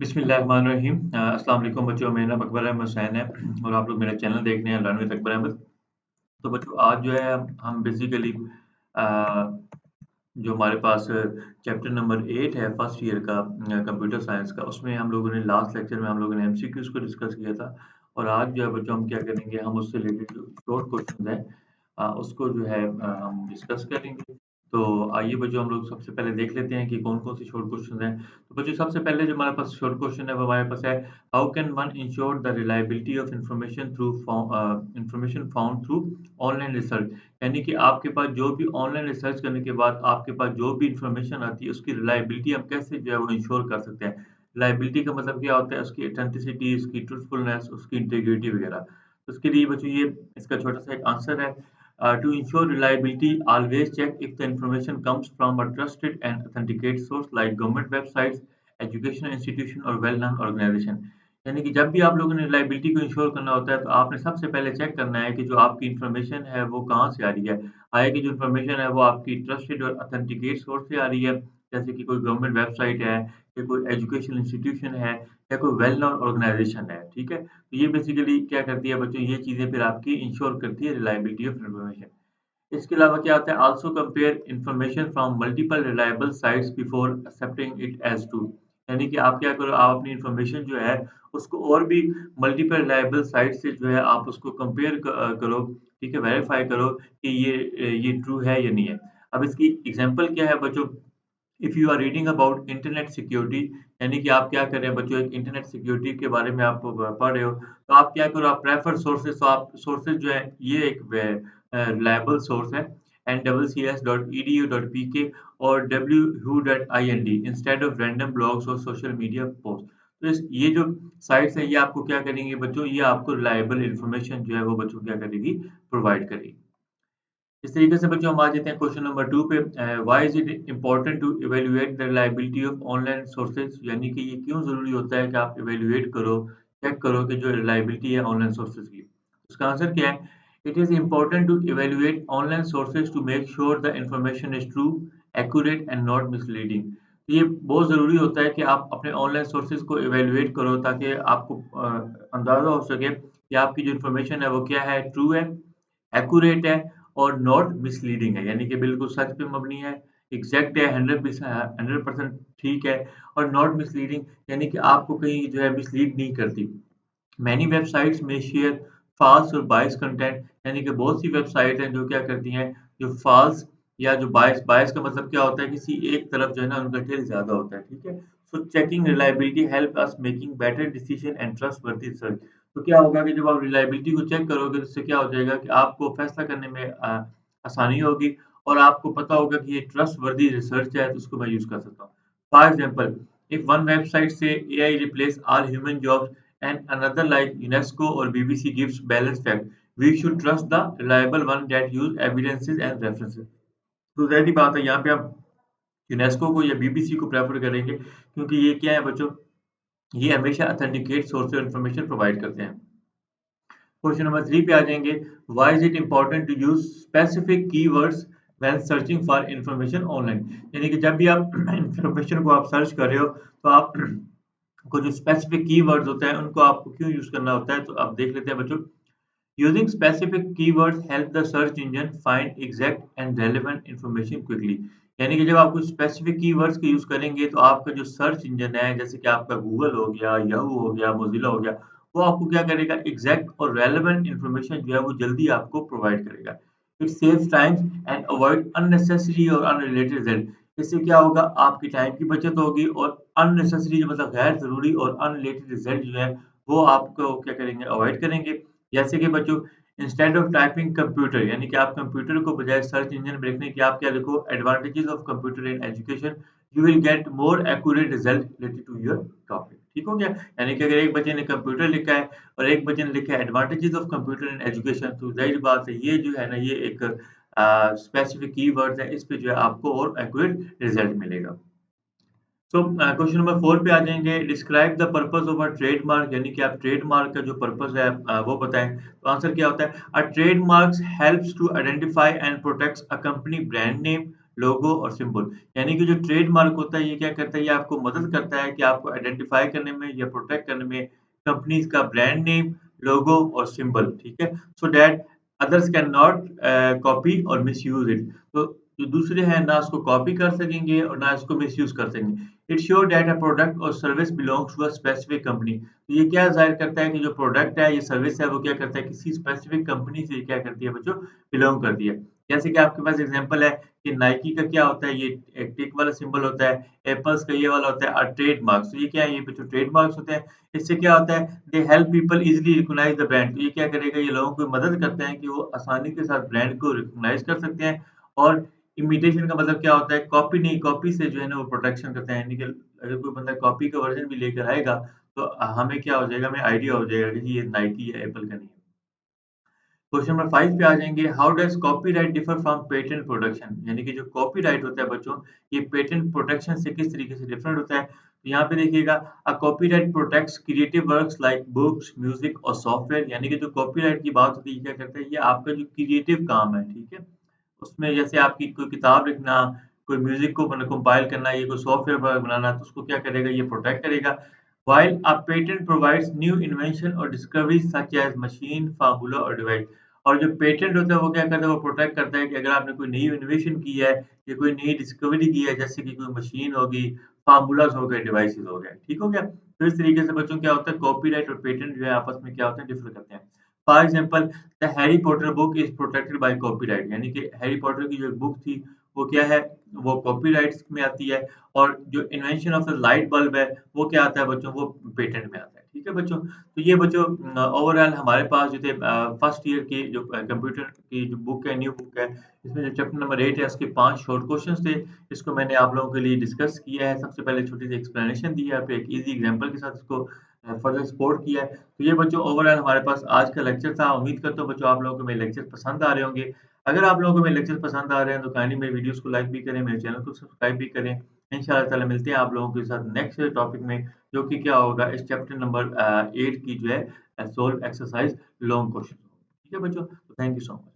बिस्मिल्लाहिर्रहमानिर्रहीम। अस्सलाम वालेकुम बच्चों, मेरा नाम अकबर अहमद हुसैन है और आप लोग मेरा चैनल देख रहे हैं लर्न विद अकबर अहमद। तो बच्चों आज जो है हम बेसिकली अ, जो हमारे पास चैप्टर नंबर 8 है फर्स्ट ईयर का कंप्यूटर साइंस का, उसमें हम लोगों ने लास्ट लेक्चर में हम लोगों ने एमसीक्यूज़ को डिस्कस किया था और आज जो है बच्चों हम क्या करेंगे, हम उससे रिलेटेड जो शॉर्ट क्वेश्चन हैं उसको जो है हम डिस्कस करेंगे। तो आइए बच्चों हम लोग सबसे पहले देख लेते हैं कि कौन-कौन से शॉर्ट क्वेश्चन हैं। तो बच्चों सबसे पहले जो हमारे पास शॉर्ट क्वेश्चन है वो हमारे पास है, how can one ensure the reliability of information found through online research. यानी कि आपके पास जो भी ऑनलाइन रिसर्च करने के बाद आपके पास जो भी इंफॉर्मेशन आती है उसकी रिलायबिलिटी हम कैसे जो है वो इंश्योर कर सकते हैं। रिलायबिलिटी का मतलब क्या होता है, उसकी ऑथेंटिसिटी, उसकी ट्रूथफुलनेस, उसकी इंटीग्रिटी वगैरह। तो उसके लिए बच्चों ये इसका छोटा सा एक आंसर है, to ensure reliability, always check if the information comes from a trusted and authenticated source like government websites, educational institution और well-known organization। यानी कि जब भी आप लोगों ने रिलायबिलिटी को इंश्योर करना होता है तो आपने सबसे पहले चेक करना है कि जो आपकी इन्फॉर्मेशन है वो कहाँ से आ रही है। आगे की जो इन्फॉर्मेशन है वो आपकी ट्रस्टेड और ऑथेंटिकेट सोर्स से आ रही है, जैसे कि कोई गवर्नमेंट वेबसाइट है या कोई एजुकेशनल इंस्टीट्यूशन है या कोई वेल नोन ऑर्गेनाइजेशन है, ठीक है। तो ये बेसिकली क्या करती है बच्चों, ये चीज़ें फिर आपकी इंश्योर करती है रिलायबिलिटी ऑफ इन्फॉर्मेशन। इसके अलावा क्या होता है, also compare information from multiple reliable sites before accepting it as true. यानी कि आप क्या करो, आप अपनी इंफॉर्मेशन जो है उसको और भी मल्टीपल रिलायबल साइट से जो है आप उसको कंपेयर करो, ठीक है, वेरीफाई करो कि ये ट्रू है या नहीं है। अब इसकी एग्जांपल क्या है बच्चों, if you are reading about internet security, यानी कि आप क्या कर रहे हैं बच्चों, एक इंटरनेट सिक्योरिटी के बारे में आप पढ़ रहे हो, तो आप क्या करो, आप प्रेफर सोर्सेज, तो आप सोर्सेज जो है ये एक रिलायबल सोर्स है, nwcs.edu.pk और who.ind instead of random blogs और सोशल मीडिया पोस्ट। तो ये जो साइट्स हैं ये आपको क्या करेंगे बच्चों, ये आपको रिलायबल इंफॉर्मेशन जो है वो बच्चों क्या करेगी, प्रोवाइड करेगी। इस तरीके से बच्चों हम आ जाते हैं क्वेश्चन नंबर 2 पे। Why is it important to evaluate the reliability of online sources. यानी कि ये क्यों ज़रूरी होता है कि आप इवैल्यूएट करो, चेक करो कि जो रिलायबिलिटी है ऑनलाइन सोर्सेज की। उसका आंसर क्या है, it is important to evaluate online sources to make sure the information is true, accurate and not misleading. तो ये बहुत ज़रूरी होता है कि आप अपने ऑनलाइन सोर्सेज को इवैल्यूएट करो ताकि आपको अंदाज़ा हो सके कि आपकी जो इन्फॉर्मेशन है वो क्या है, ट्रू है, एक्यूरेट है और नॉट मिसलीडिंग है, यानी कि बिल्कुल सच पे मबनी है, एग्ज़ैक्ट है, 100% ठीक है और नॉट मिसलीडिंग, यानी कि आपको कहीं जो है मिसलीड नहीं करती। मैनी वेबसाइट्स में शेयर फ़ाल्स और बायस कंटेंट, यानी कि बहुत सी वेबसाइट हैं जो क्या करती हैं, जो फ़ाल्स या जो बायस, बायस का मतलब क्या होता है, किसी एक तरफ जो है ना उनका टिल्ट ज़्यादा होता है, ठीक है? So checking reliability help us making better decision and trustworthy research. तो क्या होगा कि जब आप रिलायबिलिटी को चेक करोगे तो इससे क्या हो जाएगा कि आपको फैसला करने में आसानी होगी और आपको पता होगा कि ये ट्रस्टवर्दी रिसर्च है तो उसको मैं यूज़ कर सकता हूँ। For example, if one website से AI replace all human jobs and another like UNESCO or BBC gives balanced fact, we should trust the reliable one that use evidences and references। तो ज़ाहिर सी बात है यहाँ पे आप यूनेस्को को या बीबीसी को प्रेफर करेंगे क्योंकि ये क्या है बच्चों, ये हमेशा ऑथेंटिकेट सोर्स और इन्फॉर्मेशन प्रोवाइड करते हैं। क्वेश्चन नंबर 3 पे आ जाएंगे, why is it important to use specific keywords when searching for information online. यानी कि जब भी आप इंफॉर्मेशन को आप सर्च कर रहे हो तो आप को जो स्पेसिफिक कीवर्ड्स होते हैं उनको आपको क्यों यूज करना होता है, तो आप देख लेते हैं बच्चों। Using specific keywords help the search engine find exact and relevant information quickly. यानी कि जब आप कुछ स्पेसिफिक कीवर्ड्स के यूज करेंगे तो आपका जो सर्च इंजन है, जैसे कि आपका गूगल हो गया, याहू हो गया, मोजिला हो गया, वो आपको क्या करेगा, एग्जैक्ट और रेलेवेंट इंफॉर्मेशन जो है वो जल्दी आपको प्रोवाइड करेगा। It saves time and avoid unnecessary और अनरिलेटेड रिजल्ट। इससे क्या होगा, आपकी टाइम की बचत होगी और अननेसेसरी जो मतलब गैर जरूरी और अनरिलेटेड रिजल्ट जो है वो आपको क्या करेंगे, अवॉइड करेंगे। जैसे कि बच्चों, इंस्टेड ऑफ टाइपिंग कंप्यूटर, यानी कि आप कंप्यूटर को बजाय सर्च इंजन में लिखने के आप क्या लिखो, advantages of computer in education, you will get more accurate result related to your topic. ठीक हो गया। यानी कि अगर एक बच्चे ने कंप्यूटर लिखा है और एक बच्चे ने लिखा है advantages of computer in education, तो जाहिर बात है ये जो है ना ये एक स्पेसिफिक कीवर्ड्स है, इस पे जो है आपको और एक्यूरेट रिजल्ट मिलेगा। तो क्वेश्चन नंबर 4 पे आ जाएँगे, describe the purpose of a trademark, यानी कि आप ट्रेडमार्क का जो पर्पस है वो बताएँ। तो आंसर क्या होता है? A trademarks helps to identify and protects a company brand name, logo और सिंबल। यानी कि जो ट्रेडमार्क होता है ये क्या करता है, ये आपको मदद करता है कि आपको आइडेंटिफ़ाई करने में या प्रोटेक्ट करने में कंपनीज़ का ब्रांड नेम, लोगो और सिंबल, ठीक है? So that others can not copy और मिसयूज़ इट। तो जो दूसरे हैं ना उसको कॉपी कर सकेंगे और ना इसको मिसयूज़ कर सकेंगे। It show that a product और service belongs to a specific company. तो ये क्या ज़ाहिर करता है कि जो प्रोडक्ट है, ये सर्विस है, वो क्या करता है, किसी स्पेसिफिक कंपनी से क्या करती है बच्चों, बिलॉन्ग करती है। जैसे कि आपके पास एग्ज़ाम्पल है कि नाइकी का क्या होता है, ये एक टिक वाला सिंबल होता है, एपल्स का ये वाला होता है ट्रेडमार्क्स। तो ये क्या है, ये जो ट्रेडमार्क्स होते हैं, इससे क्या होता है, they help people easily recognise the brand. तो ये क्या करेगा, ये लोगों को मदद करते हैं कि वो आसानी के साथ ब्रांड को रिकॉग्नाइज़ कर सकते हैं और इमिटेशन का मतलब क्या होता है, कॉपी नहीं, कॉपी से जो है ना वो प्रोटेक्शन करते हैं। यानी कि अगर कोई बंदा कॉपी का वर्ज़न भी लेकर आएगा, तो हमें क्या हो जाएगा, हमें आइडिया हो जाएगा कि ये नाइकी या एप्पल का नहीं है। क्वेश्चन नंबर 5 पे आ जाएँगे, how does copyright differ from patent protection? यानी कि जो कॉपीराइट होता है बच्चों, ये पेटेंट प्रोटेक्शन से किस तरीके से डिफरेंट होता है? तो यहाँ पे देखिएगा, copyright protects creative works like books, music और सॉफ्टवेयर। यानी कि जो कॉपीराइट की बात होती है, ये क्या करता है, ये आपका जो क्रिएटिव काम है, ठीक है? उसमें जैसे आपकी कोई किताब लिखना, कोई म्यूज़िक को मतलब कंपाइल करना, ये कोई सॉफ्टवेयर बनाना, तो उसको क्या करेगा, ये प्रोटेक्ट करेगा। While a patent provides new invention or discoveries such as machine, formula और डिवाइस। और जो पेटेंट होता है वो क्या करता है, वो प्रोटेक्ट करता है कि अगर आपने कोई नई इनोवेशन की है या कोई नई डिस्कवरी की है, जैसे कि कोई मशीन होगी, फार्मूलाज़ हो गए, डिवाइसेज़ हो गए, ठीक हो गया? तो इस तरीके से बच्चों क्या होता है, कॉपीराइट और पेटेंट जो है आपस में क्या होते हैं, डिफर करते हैं। For example, the Harry Potter book is protected by copyright. यानी कि हैरी पॉटर की जो बुक थी, वो क्या है, वो कॉपीराइट्स में आती है और जो invention of the light bulb है, वो क्या आता है बच्चों, वो पेटेंट में आता है। ठीक है बच्चों? तो ये बच्चों ओवरऑल हमारे पास जो थे फर्स्ट ईयर की जो कंप्यूटर की जो बुक है, न्यू बुक है, इसमें जो चैप्टर नंबर 8 है, उसके 5 शॉर्ट क्वेश्चंस थे। इसको मैंने आप लोगों के लिए डिस्कस किया है। सबसे पहले छोटी-सी एक्सप्लेनेशन दी है, फिर एक ईज़ी एग्ज़ाम्पल के साथ इसको फर्दर सपोर्ट किया है। तो ये बच्चों ओवरऑल हमारे पास आज का लेक्चर था। उम्मीद करता हूँ बच्चों आप लोगों को मेरे लेक्चर पसंद आ रहे होंगे। अगर आप लोगों को मेरे लेक्चर पसंद आ रहे हैं, तो काइंडली मेरे वीडियोज़ को लाइक भी करें, मेरे चैनल को सब्सक्राइब भी करें। इंशाअल्लाह ताला मिलते हैं आप लोगों के साथ नेक्स्ट टॉपिक में, जो कि क्या होगा, इस चैप्टर नंबर 8 की जो है सोल्व एक्सरसाइज लॉन्ग क्वेश्चन। ठीक है बच्चों? तो थैंक यू सो मच।